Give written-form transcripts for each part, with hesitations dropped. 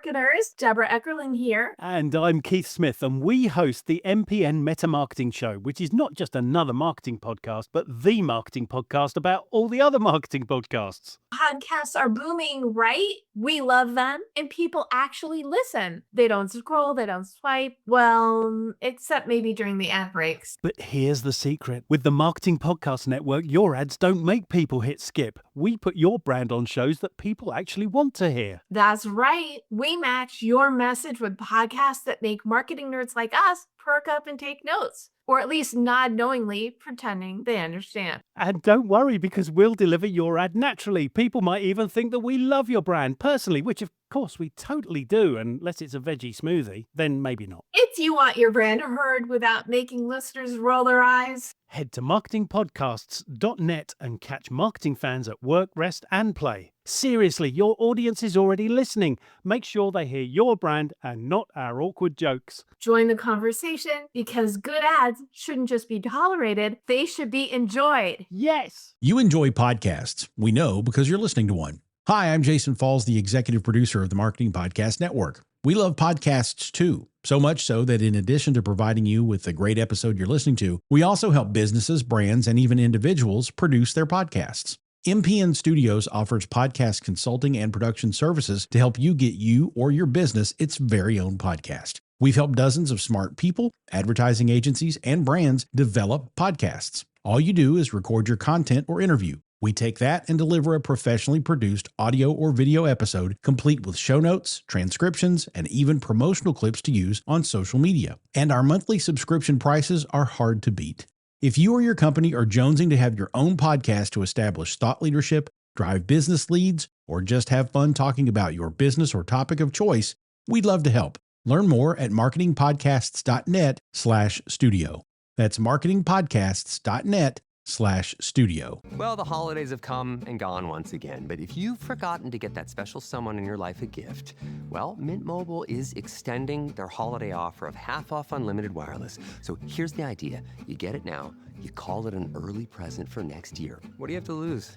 marketers. Deborah Eckerling here. And I'm Keith Smith, and we host the MPN Meta Marketing Show, which is not just another marketing podcast, but the marketing podcast about all the other marketing podcasts. Podcasts are booming, right? We love them, and people actually listen. They don't scroll, they don't swipe. Well, except maybe during the ad breaks. But here's the secret. With the Marketing Podcast Network, your ads don't make people hit skip. We put your brand on shows that people actually want to hear. That's right. We match your message with podcasts that make marketing nerds like us perk up and take notes, or at least nod knowingly, pretending they understand. And don't worry, because we'll deliver your ad naturally. People might even think that we love your brand personally, which of course we totally do, unless it's a veggie smoothie, then maybe not. If you want your brand heard without making listeners roll their eyes, head to marketingpodcasts.net and catch marketing fans at work, rest, and play. Seriously, your audience is already listening. Make sure they hear your brand and not our awkward jokes. Join the conversation, because good ads shouldn't just be tolerated, they should be enjoyed. Yes! You enjoy podcasts. We know because you're listening to one. Hi, I'm Jason Falls, the executive producer of the Marketing Podcast Network. We love podcasts too, so much so that in addition to providing you with the great episode you're listening to, we also help businesses, brands, and even individuals produce their podcasts. MPN Studios offers podcast consulting and production services to help you get you or your business its very own podcast. We've helped dozens of smart people, advertising agencies, and brands develop podcasts. All you do is record your content or interview. We take that and deliver a professionally produced audio or video episode complete with show notes, transcriptions, and even promotional clips to use on social media. And our monthly subscription prices are hard to beat. If you or your company are jonesing to have your own podcast to establish thought leadership, drive business leads, or just have fun talking about your business or topic of choice, we'd love to help. Learn more at marketingpodcasts.net/studio. That's marketingpodcasts.net/studio. Well, the holidays have come and gone once again, but if you've forgotten to get that special someone in your life a gift, well, Mint Mobile is extending their holiday offer of half off unlimited wireless. So here's the idea. You get it now, you call it an early present for next year. What do you have to lose?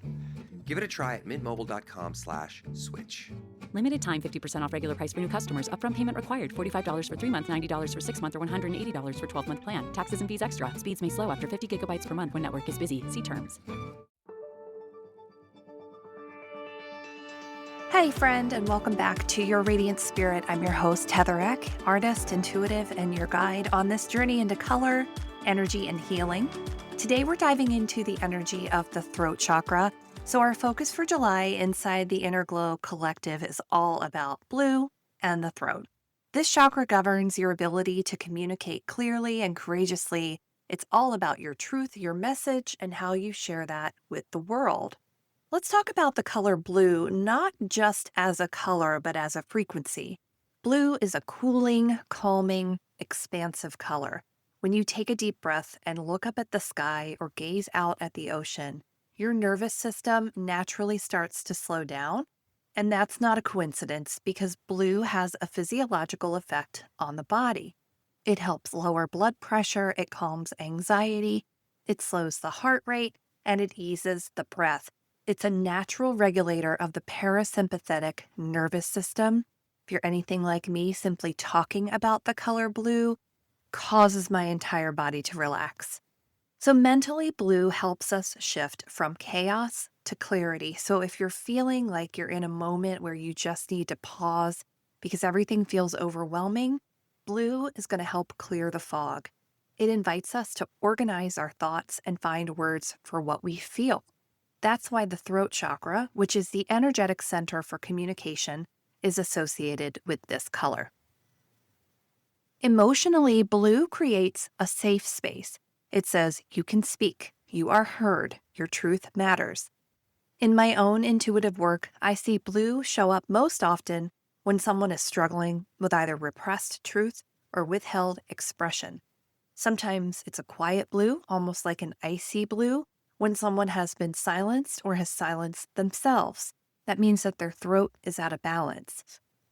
Give it a try at mintmobile.com/switch. Limited time 50% off regular price for new customers. Upfront payment required. $45 for 3 months, $90 for 6 months, or $180 for 12-month plan. Taxes and fees extra. Speeds may slow after 50 gigabytes per month when network is busy. See terms. Hey friend, and welcome back to Your Radiant Spirit. I'm your host, Heather Eck, artist, intuitive, and your guide on this journey into color, energy, and healing. Today we're diving into the energy of the throat chakra. So our focus for July inside the Inner Glow Collective is all about blue and the throat. This chakra governs your ability to communicate clearly and courageously. It's all about your truth, your message, and how you share that with the world. Let's talk about the color blue, not just as a color, but as a frequency. Blue is a cooling, calming, expansive color. When you take a deep breath and look up at the sky or gaze out at the ocean, your nervous system naturally starts to slow down. And that's not a coincidence, because blue has a physiological effect on the body. It helps lower blood pressure, it calms anxiety, it slows the heart rate, and it eases the breath. It's a natural regulator of the parasympathetic nervous system. If you're anything like me, simply talking about the color blue causes my entire body to relax. So mentally, blue helps us shift from chaos to clarity. So if you're feeling like you're in a moment where you just need to pause because everything feels overwhelming, blue is going to help clear the fog. It invites us to organize our thoughts and find words for what we feel. That's why the throat chakra, which is the energetic center for communication, is associated with this color. Emotionally, blue creates a safe space. It says you can speak, you are heard, your truth matters. In my own intuitive work, I see blue show up most often when someone is struggling with either repressed truth or withheld expression. Sometimes it's a quiet blue, almost like an icy blue, when someone has been silenced or has silenced themselves. That means that their throat is out of balance.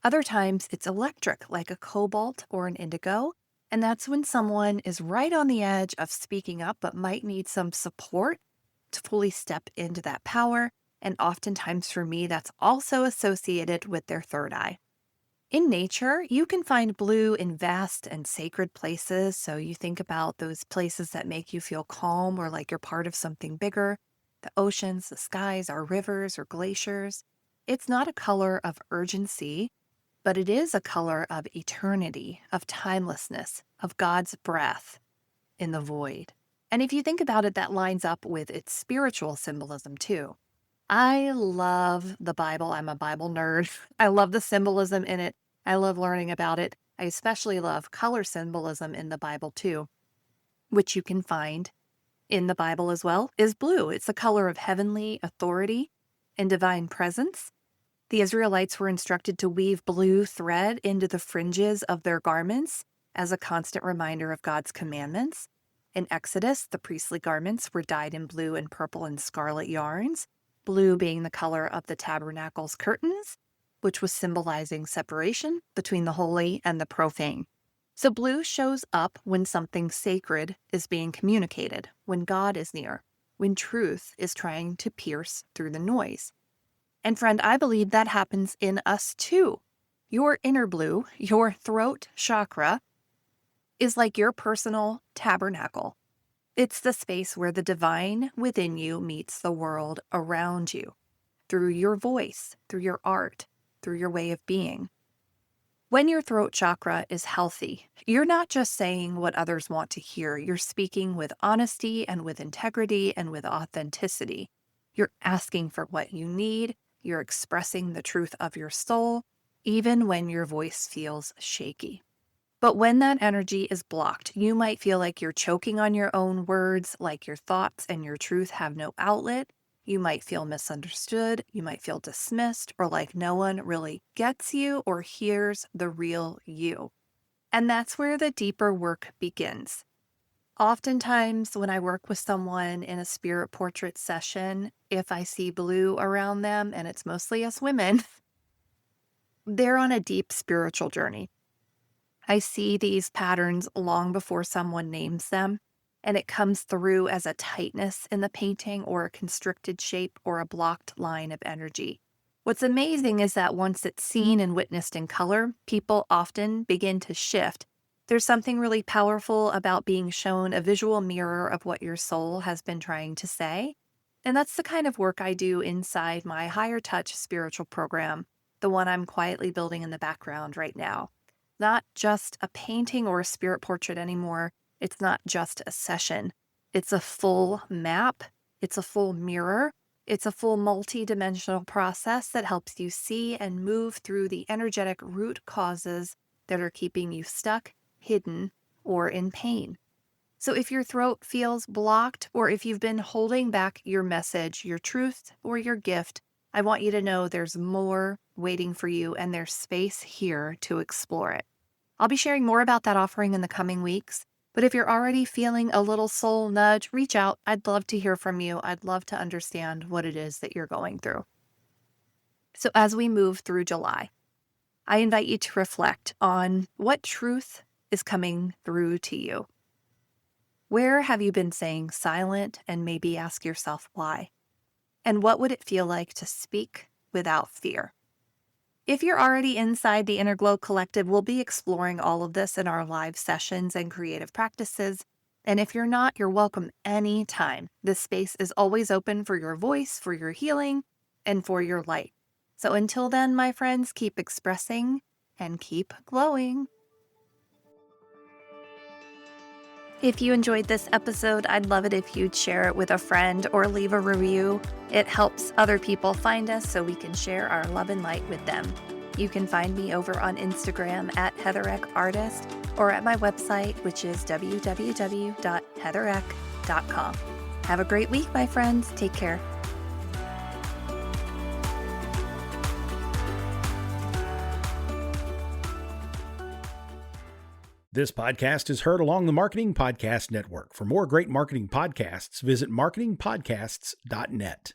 Other times it's electric, like a cobalt or an indigo, and that's when someone is right on the edge of speaking up but might need some support to fully step into that power. And oftentimes for me, that's also associated with their third eye. In nature, you can find blue in vast and sacred places. So you think about those places that make you feel calm or like you're part of something bigger. The oceans, the skies, our rivers or glaciers. It's not a color of urgency, but it is a color of eternity, of timelessness, of God's breath in the void. And if you think about it, that lines up with its spiritual symbolism too. I love the Bible. I'm a Bible nerd. I love the symbolism in it. I love learning about it. I especially love color symbolism in the Bible too, which you can find in the Bible as well, is blue. It's a color of heavenly authority and divine presence. The Israelites were instructed to weave blue thread into the fringes of their garments as a constant reminder of God's commandments. In Exodus, the priestly garments were dyed in blue and purple and scarlet yarns, blue being the color of the tabernacle's curtains, which was symbolizing separation between the holy and the profane. So blue shows up when something sacred is being communicated, when God is near, when truth is trying to pierce through the noise. And friend, I believe that happens in us too. Your inner blue, your throat chakra, is like your personal tabernacle. It's the space where the divine within you meets the world around you, through your voice, through your art, through your way of being. When your throat chakra is healthy, you're not just saying what others want to hear. You're speaking with honesty and with integrity and with authenticity. You're asking for what you need. You're expressing the truth of your soul, even when your voice feels shaky. But when that energy is blocked, you might feel like you're choking on your own words, like your thoughts and your truth have no outlet. You might feel misunderstood. You might feel dismissed, or like no one really gets you or hears the real you. And that's where the deeper work begins. Oftentimes, when I work with someone in a spirit portrait session, if I see blue around them, and it's mostly us women, they're on a deep spiritual journey. I see these patterns long before someone names them, and it comes through as a tightness in the painting or a constricted shape or a blocked line of energy. What's amazing is that once it's seen and witnessed in color, people often begin to shift. There's something really powerful about being shown a visual mirror of what your soul has been trying to say. And that's the kind of work I do inside my Higher Touch spiritual program, the one I'm quietly building in the background right now. Not just a painting or a spirit portrait anymore. It's not just a session. It's a full map. It's a full mirror. It's a full multi-dimensional process that helps you see and move through the energetic root causes that are keeping you stuck, hidden, or in pain. So if your throat feels blocked, or if you've been holding back your message, your truth, or your gift, I want you to know there's more waiting for you and there's space here to explore it. I'll be sharing more about that offering in the coming weeks. But if you're already feeling a little soul nudge, reach out. I'd love to hear from you. I'd love to understand what it is that you're going through. So as we move through July, I invite you to reflect on what truth is coming through to you. Where have you been saying silent, and maybe ask yourself why? And what would it feel like to speak without fear? If you're already inside the Inner Glow Collective, we'll be exploring all of this in our live sessions and creative practices. And if you're not, you're welcome anytime. This space is always open for your voice, for your healing, and for your light. So until then, my friends, keep expressing and keep glowing. If you enjoyed this episode, I'd love it if you'd share it with a friend or leave a review. It helps other people find us so we can share our love and light with them. You can find me over on Instagram at heathereckartist or at my website, which is www.heathereck.com. Have a great week, my friends. Take care. This podcast is heard along the Marketing Podcast Network. For more great marketing podcasts, visit marketingpodcasts.net.